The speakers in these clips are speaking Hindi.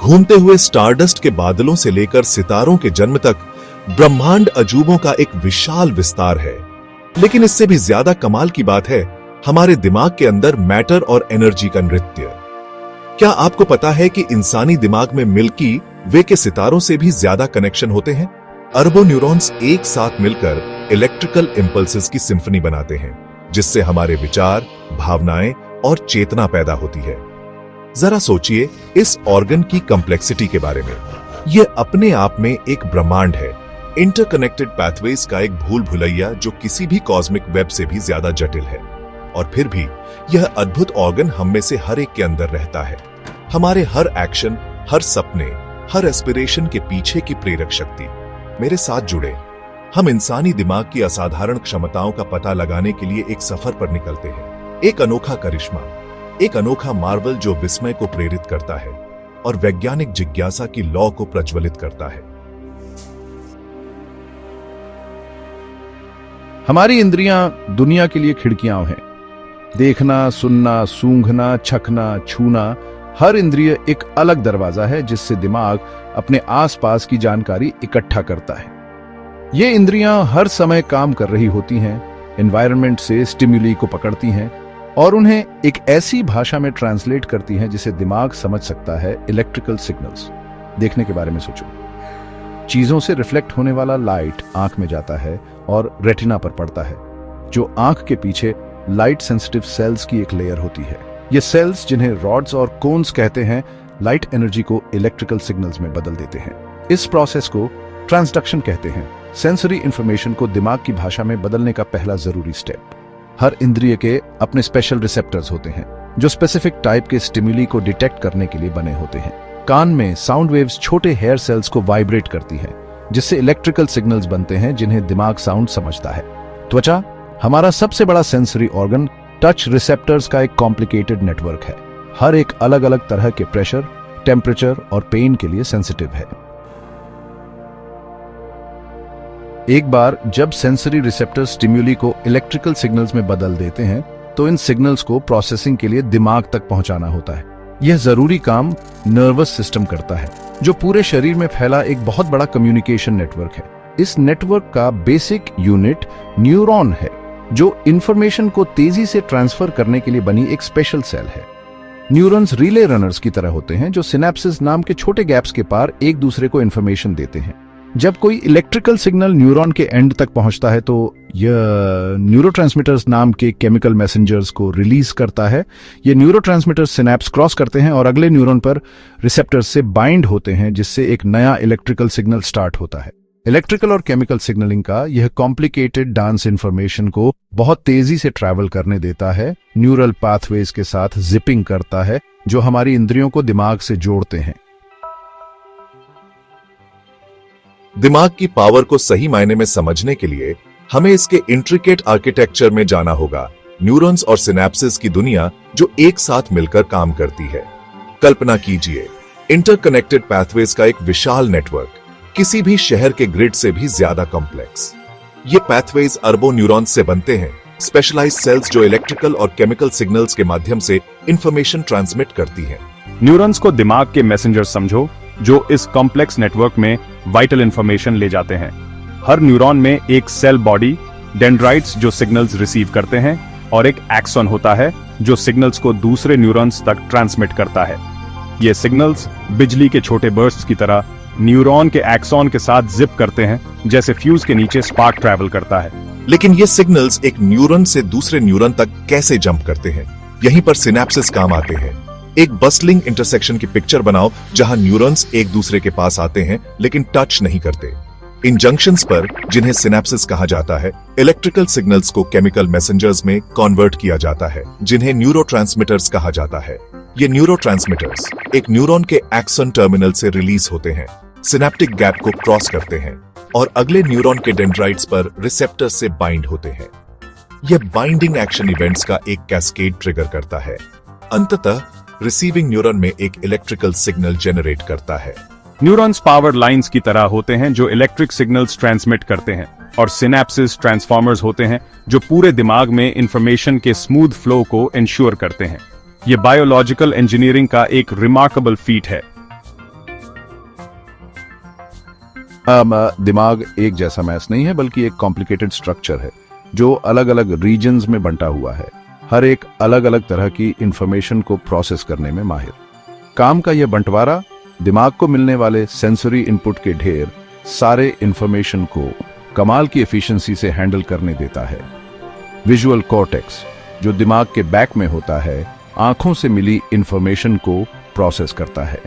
घूमते हुए स्टारडस्ट के बादलों से लेकर सितारों के जन्म तक ब्रह्मांड अजूबों का एक विशाल विस्तार है। लेकिन इससे भी ज्यादा कमाल की बात है हमारे दिमाग के अंदर मैटर और एनर्जी का नृत्य। क्या आपको पता है कि इंसानी दिमाग में मिल्की वे के सितारों से भी ज्यादा कनेक्शन होते हैं? अरबों न्यूरॉन्स एक साथ मिलकर इलेक्ट्रिकल इंपल्सेस की सिम्फनी बनाते हैं, जिससे हमारे विचार, भावनाएं और चेतना पैदा होती है। जरा सोचिए इस ऑर्गन की कॉम्प्लेक्सिटी के बारे में। यह अपने आप में एक ब्रह्मांड है, इंटरकनेक्टेड पैथवेज का एक भूल भुलैया जो किसी भी कॉस्मिक वेब से भी ज्यादा जटिल है। और फिर भी यह अद्भुत ऑर्गन हम में से हर एक के अंदर रहता है। हमारे हर एक्शन, हर सपने, हर एस्पिरेशन के पीछे की प्रेरक शक्ति। मेरे साथ जुड़े, हम इंसानी दिमाग की असाधारण क्षमताओं का पता लगाने के लिए एक सफर पर निकलते हैं। एक अनोखा करिश्मा, एक अनोखा मार्वल जो विस्मय को प्रेरित करता है और वैज्ञानिक जिज्ञासा की लौ को प्रज्वलित करता है। हमारी इंद्रियां दुनिया के लिए खिड़कियां हैं। देखना, सुनना, सूंघना, चखना, छूना, हर इंद्रिय एक अलग दरवाजा है जिससे दिमाग अपने आसपास की जानकारी इकट्ठा करता है। ये इंद्रियां हर समय काम कर रही होती हैं, एनवायरनमेंट से स्टिम्युली को पकड़ती हैं और उन्हें एक ऐसी भाषा में ट्रांसलेट करती हैं जिसे दिमाग समझ सकता है। इलेक्ट्रिकल सिग्नल्स देखने के बारे में सोचो। चीजों से रिफ्लेक्ट होने वाला लाइट आंख में जाता है और रेटिना पर पड़ता है, जो आंख के पीछे लाइट सेंसिटिव सेल्स की एक लेयर होती है। ये सेल्स, जिन्हें रॉड्स और कोन्स कहते हैं, लाइट एनर्जी को इलेक्ट्रिकल सिग्नल्स में बदल देते हैं। इस प्रोसेस को ट्रांसडक्शन कहते हैं, सेंसरी इंफॉर्मेशन को दिमाग की भाषा में बदलने का पहला जरूरी स्टेप। हर इंद्रिय के अपने स्पेशल रिसेप्टर्स होते हैं जो स्पेसिफिक टाइप के स्टिम्युली को डिटेक्ट करने के लिए बने होते हैं। कान में साउंड वेव्स छोटे हेयर सेल्स को वाइब्रेट करती हैं, जिससे इलेक्ट्रिकल सिग्नल्स बनते हैं जिन्हें दिमाग साउंड समझता है। त्वचा, हमारा सबसे बड़ा सेंसरी ऑर्गन, टच रिसेप्टर्स का एक कॉम्प्लिकेटेड नेटवर्क है। हर एक अलग अलग तरह के प्रेशर, टेम्परेचर और पेन के लिए सेंसिटिव है। एक बार जब सेंसरी रिसेप्टर स्टिम्युली को इलेक्ट्रिकल सिग्नल्स में बदल देते हैं, तो इन सिग्नल्स को प्रोसेसिंग के लिए दिमाग तक पहुंचाना होता है। यह जरूरी काम नर्वस सिस्टम करता है, जो पूरे शरीर में फैला एक बहुत बड़ा कम्युनिकेशन नेटवर्क है। इस नेटवर्क का बेसिक यूनिट न्यूरॉन है, जो इंफॉर्मेशन को तेजी से ट्रांसफर करने के लिए बनी एक स्पेशल सेल है। न्यूरॉन्स रिले रनर्स की तरह होते हैं, जो सिनेप्सिस नाम के छोटे गैप्स के पार एक दूसरे को इंफॉर्मेशन देते हैं। जब कोई इलेक्ट्रिकल सिग्नल न्यूरॉन के एंड तक पहुंचता है, तो यह न्यूरोट्रांसमीटर्स नाम के केमिकल मैसेंजर्स को रिलीज करता है। ये न्यूरोट्रांसमीटर्स सिनेप्स क्रॉस करते हैं और अगले न्यूरॉन पर रिसेप्टर्स से बाइंड होते हैं, जिससे एक नया इलेक्ट्रिकल सिग्नल स्टार्ट होता है। इलेक्ट्रिकल और केमिकल सिग्नलिंग का यह कॉम्प्लिकेटेड डांस इंफॉर्मेशन को बहुत तेजी से ट्रैवल करने देता है, न्यूरल पाथवेज के साथ जिपिंग करता है, जो हमारी इंद्रियों को दिमाग से जोड़ते हैं। दिमाग की पावर को सही मायने में समझने के लिए हमें इसके इंट्रिकेट आर्किटेक्चर में जाना होगा। न्यूरॉन्स और सिनेप्सिस की दुनिया जो एक साथ मिलकर काम करती है। कल्पना कीजिए, इंटरकनेक्टेड पैथवेज का एक विशाल नेटवर्क, किसी भी शहर के ग्रिड से भी ज्यादा कॉम्प्लेक्स। ये पैथवेज अरबों न्यूरॉन्स से बनते हैं, स्पेशलाइज्ड सेल्स जो इलेक्ट्रिकल और केमिकल सिग्नल्स के माध्यम से इंफॉर्मेशन ट्रांसमिट करती हैं। न्यूरॉन्स को दिमाग के मैसेंजर समझो, जो इस कॉम्प्लेक्स नेटवर्क में वाइटल इंफॉर्मेशन ले जाते हैं। हर न्यूरॉन में एक सेल बॉडी, डेंड्राइट्स जो सिग्नल्स रिसीव करते हैं, और एक एक्सॉन होता है जो सिग्नल्स को दूसरे न्यूरॉन्स तक ट्रांसमिट करता है। ये सिग्नल्स बिजली के छोटे बर्स्ट्स की तरह न्यूरॉन के एक्सॉन के साथ जिप करते हैं, जैसे फ्यूज के नीचे स्पार्क ट्रैवल करता है। लेकिन ये सिग्नल्स एक न्यूरॉन से दूसरे न्यूरॉन तक कैसे जंप करते हैं? यहीं पर सिनेप्सिस काम आते हैं। एक बस्टलिंग इंटरसेक्शन की पिक्चर बनाओ जहां न्यूरॉन्स एक दूसरे के पास आते हैं लेकिन टच नहीं करते। इन जंक्शंस पर, जिन्हें सिनेप्सिस कहा जाता है, इलेक्ट्रिकल सिग्नल्स को केमिकल मैसेंजर्स में कन्वर्ट किया जाता है, जिन्हें न्यूरोट्रांसमीटर्स कहा जाता है। ये न्यूरोट्रांसमीटर्स एक न्यूरॉन के एक्सन टर्मिनल से रिलीज होते हैं, सिनेप्टिक गैप को क्रॉस करते हैं और अगले न्यूरॉन के डेंड्राइट्स पर रिसेप्टर से बाइंड होते हैं। यह बाइंडिंग एक्शन इवेंट्स का एक कैस्केड ट्रिगर करता है। अंततः रिसीविंग न्यूरॉन में एक इलेक्ट्रिकल सिग्नल जनरेट करता है। न्यूरॉन्स पावर लाइंस की तरह होते हैं जो इलेक्ट्रिक सिग्नल्स ट्रांसमिट करते हैं, और सिनेप्सिस ट्रांसफार्मर्स होते हैं जो पूरे दिमाग में इंफॉर्मेशन के स्मूथ फ्लो को इंश्योर करते हैं। ये बायोलॉजिकल इंजीनियरिंग का एक रिमार्केबल फीट है। दिमाग एक जैसा मैस नहीं है, बल्कि एक कॉम्प्लिकेटेड स्ट्रक्चर है जो अलग अलग रीजन्स में बंटा हुआ है, हर एक अलग अलग तरह की इंफॉर्मेशन को प्रोसेस करने में माहिर। काम का यह बंटवारा दिमाग को मिलने वाले सेंसरी इनपुट के ढेर सारे इंफॉर्मेशन को कमाल की एफिशिएंसी से हैंडल करने देता है। विजुअल कॉर्टेक्स, जो दिमाग के बैक में होता है, आंखों से मिली इंफॉर्मेशन को प्रोसेस करता है।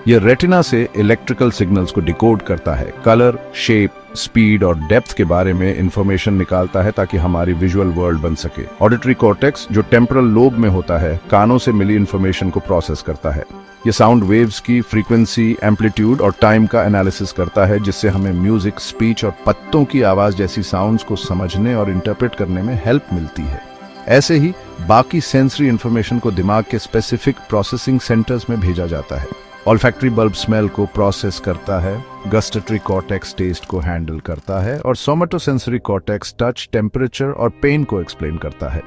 यह रेटिना से इलेक्ट्रिकल सिग्नल्स को डिकोड करता है, कलर, शेप, स्पीड और डेप्थ के बारे में इंफॉर्मेशन निकालता है ताकि हमारी विजुअल वर्ल्ड बन सके। ऑडिटरी कॉर्टेक्स, जो टेम्पोरल लोब में होता है, कानों से मिली इंफॉर्मेशन को प्रोसेस करता है। यह साउंड वेव्स की फ्रीक्वेंसी, एम्पलीट्यूड और टाइम का एनालिसिस करता है, जिससे हमें म्यूजिक, स्पीच और पत्तों की आवाज जैसी साउंड्स को समझने और इंटरप्रेट करने में हेल्प मिलती है। ऐसे ही बाकी सेंसरी इंफॉर्मेशन को दिमाग के स्पेसिफिक प्रोसेसिंग सेंटर्स में भेजा जाता है। ऑल्फैक्टरी बल्ब स्मेल को प्रोसेस करता है, गस्टेटरी कॉर्टेक्स टेस्ट को हैंडल करता है और सोमेटोसेंसरी कॉर्टेक्स टच, टेम्परेचर और पेन को एक्सप्लेन करता है।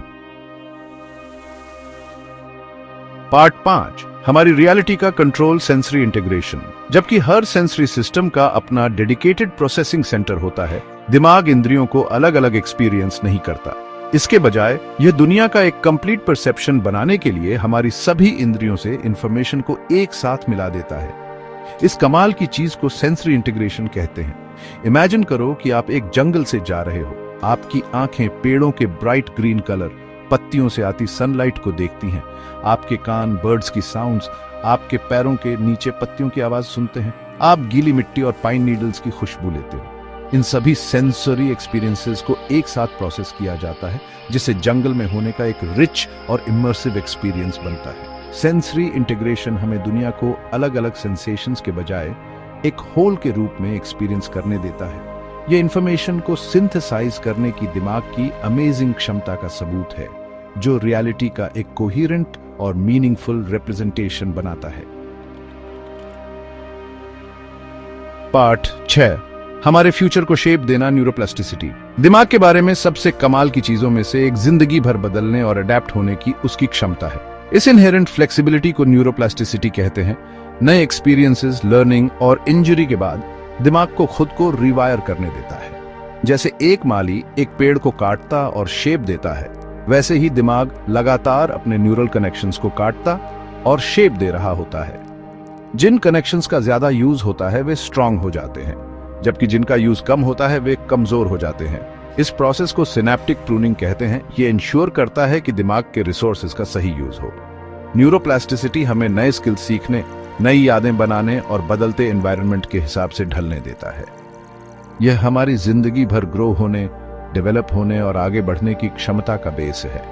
पार्ट 5, हमारी रियलिटी का कंट्रोल, सेंसरी इंटीग्रेशन। जबकि हर सेंसरी सिस्टम का अपना डेडिकेटेड प्रोसेसिंग सेंटर होता है, दिमाग इंद्रियों को अलग अलग एक्सपीरियंस नहीं करता। इसके बजाय यह दुनिया का एक कंप्लीट परसेप्शन बनाने के लिए हमारी सभी इंद्रियों से इंफॉर्मेशन को एक साथ मिला देता है। इस कमाल की चीज को सेंसरी इंटीग्रेशन कहते हैं। इमेजिन करो कि आप एक जंगल से जा रहे हो। आपकी आंखें पेड़ों के ब्राइट ग्रीन कलर, पत्तियों से आती सनलाइट को देखती हैं। आपके कान बर्ड्स की साउंड्स, आपके पैरों के नीचे पत्तियों की आवाज सुनते हैं। आप गीली मिट्टी और पाइन नीडल्स की खुशबू लेते हो। इन सभी सेंसरी एक्सपीरियंसेस को एक साथ प्रोसेस किया जाता है, जिससे जंगल में होने का एक रिच और इमर्सिव एक्सपीरियंस बनता है। सेंसरी इंटीग्रेशन हमें दुनिया को अलग अलग सेंसेशंस के बजाय एक होल के रूप में एक्सपीरियंस करने देता है। यह इंफॉर्मेशन को सिंथेसाइज करने की दिमाग की अमेजिंग क्षमता का सबूत है, जो रियलिटी का एक कोहेरेंट और मीनिंगफुल रिप्रेजेंटेशन बनाता है। पार्ट 6, हमारे फ्यूचर को शेप देना, न्यूरोप्लास्टिसिटी। दिमाग के बारे में सबसे कमाल की चीजों में से एक जिंदगी भर बदलने और अडेप्ट होने की उसकी क्षमता है। इस इनहेरेंट फ्लेक्सिबिलिटी को न्यूरोप्लास्टिसिटी कहते हैं। नए एक्सपीरियंसेस, लर्निंग और इंजरी के बाद दिमाग को खुद को रिवायर करने देता है। जैसे एक माली एक पेड़ को काटता और शेप देता है, वैसे ही दिमाग लगातार अपने न्यूरल कनेक्शंस को काटता और शेप दे रहा होता है। जिन कनेक्शंस का ज्यादा यूज होता है वे स्ट्रांग हो जाते हैं, जबकि जिनका यूज कम होता है वे कमजोर हो जाते हैं। इस प्रोसेस को सिनेप्टिक प्रूनिंग कहते हैं। ये इंश्योर करता है कि दिमाग के रिसोर्सेज का सही यूज हो। न्यूरोप्लास्टिसिटी हमें नए स्किल्स सीखने, नई यादें बनाने और बदलते एनवायरनमेंट के हिसाब से ढलने देता है। यह हमारी जिंदगी भर ग्रो होने, डेवलप होने और आगे बढ़ने की क्षमता का बेस है।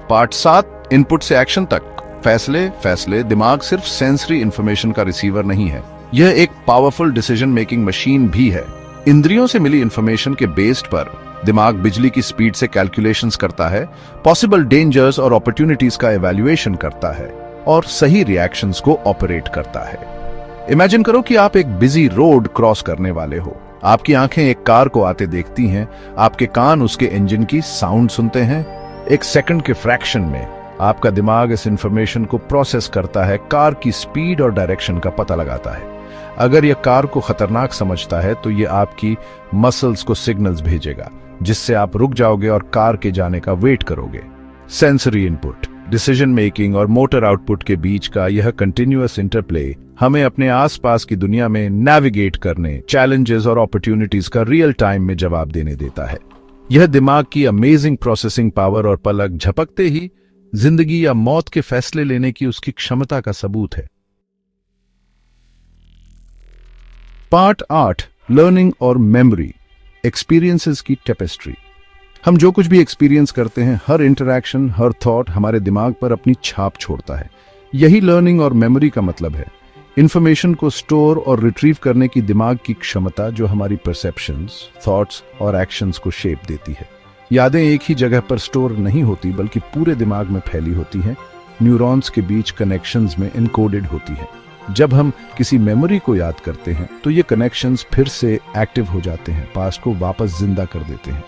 पार्ट 7, इनपुट से एक्शन तक। फैसले। दिमाग सिर्फ सेंसरी इंफॉर्मेशन का रिसीवर नहीं है, यह एक पावरफुल डिसीजन मेकिंग मशीन भी है। इंद्रियों से मिली इंफॉर्मेशन के बेस्ड पर दिमाग बिजली की स्पीड से कैलकुलेशंस करता है, पॉसिबल डेंजर्स और अपॉर्चुनिटीज का इवैल्यूएशन करता है और सही रिएक्शंस को ऑपरेट करता है। इमेजिन करो कि आप एक बिजी रोड क्रॉस करने वाले हो। आपकी आंखें एक कार को आते देखती हैं, आपके कान उसके इंजन की साउंड सुनते हैं। एक सेकंड के फ्रैक्शन में आपका दिमाग इस इंफॉर्मेशन को प्रोसेस करता है, कार की स्पीड और डायरेक्शन का पता लगाता है। अगर यह कार को खतरनाक समझता है तो यह आपकी मसल्स को सिग्नल्स भेजेगा, जिससे आप रुक जाओगे और कार के जाने का वेट करोगे। सेंसरी इनपुट, डिसीजन मेकिंग और मोटर आउटपुट के बीच का यह कंटिन्यूअस इंटरप्ले हमें अपने आसपास की दुनिया में नेविगेट करने, चैलेंजेस और अपॉर्चुनिटीज का रियल टाइम में जवाब देने देता है। यह दिमाग की अमेजिंग प्रोसेसिंग पावर और पलक झपकते ही जिंदगी या मौत के फैसले लेने की उसकी क्षमता का सबूत है। पार्ट 8, लर्निंग और मेमोरी, एक्सपीरियंसेस की टेपेस्ट्री। हम जो कुछ भी एक्सपीरियंस करते हैं, हर इंटरैक्शन, हर थॉट हमारे दिमाग पर अपनी छाप छोड़ता है। यही लर्निंग और मेमोरी का मतलब है। इंफॉर्मेशन को स्टोर और रिट्रीव करने की दिमाग की क्षमता, जो हमारी परसेप्शंस, थॉट्स और एक्शंस को शेप देती है। यादें एक ही जगह पर स्टोर नहीं होती, बल्कि पूरे दिमाग में फैली होती हैं, न्यूरॉन्स के बीच कनेक्शंस में इनकोडेड होती हैं। जब हम किसी मेमोरी को याद करते हैं तो ये कनेक्शंस फिर से एक्टिव हो जाते हैं, पास्ट को वापस जिंदा कर देते हैं।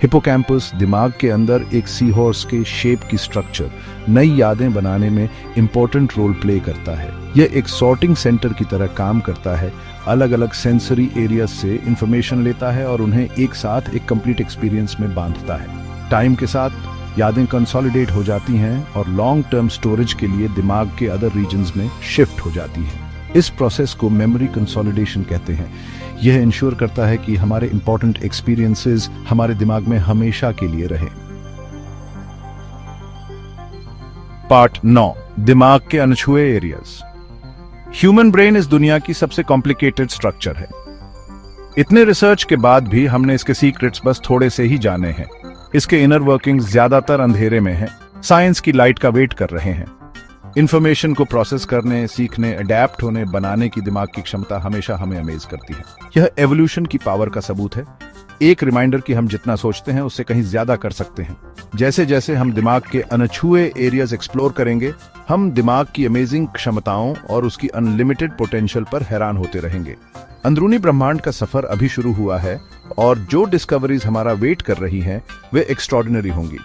हिपोकैम्पस दिमाग के अंदर एक सी हॉर्स के शेप की स्ट्रक्चर नई यादें बनाने में इंपॉर्टेंट रोल प्ले करता है। यह एक सॉर्टिंग सेंटर की तरह काम करता है, अलग अलग सेंसरी एरियाज से इंफॉर्मेशन लेता है और उन्हें एक साथ एक कंप्लीट एक्सपीरियंस में बांधता है। टाइम के साथ यादें कंसोलिडेट हो जाती हैं और लॉन्ग टर्म स्टोरेज के लिए दिमाग के अदर रीजन्स में शिफ्ट हो जाती हैं। इस प्रोसेस को मेमोरी कंसोलिडेशन कहते हैं। यह इंश्योर करता है कि हमारे इंपॉर्टेंट एक्सपीरियंसेस हमारे दिमाग में हमेशा के लिए रहें। पार्ट 9, दिमाग के अनछुए एरियाज। ह्यूमन ब्रेन इस दुनिया की सबसे कॉम्प्लिकेटेड स्ट्रक्चर है। इतने रिसर्च के बाद भी हमने इसके सीक्रेट्स बस थोड़े से ही जाने हैं। इसके इनर वर्किंग्स ज्यादातर अंधेरे में हैं, साइंस की लाइट का वेट कर रहे हैं। इंफॉर्मेशन को प्रोसेस करने, सीखने, अडेप्ट होने, बनाने की दिमाग की क्षमता हमेशा हमें अमेज करती है। यह एवोल्यूशन की पावर का सबूत है। एक रिमाइंडर कि हम जितना सोचते हैं उससे कहीं ज्यादा कर सकते हैं। जैसे जैसे हम दिमाग के अनछुए एरियाज एक्सप्लोर करेंगे, हम दिमाग की अमेजिंग क्षमताओं और उसकी अनलिमिटेड पोटेंशियल पर हैरान होते रहेंगे। अंदरूनी ब्रह्मांड का सफर अभी शुरू हुआ है और जो डिस्कवरीज हमारा वेट कर रही हैं, वे एक्स्ट्रॉर्डिनरी होंगी।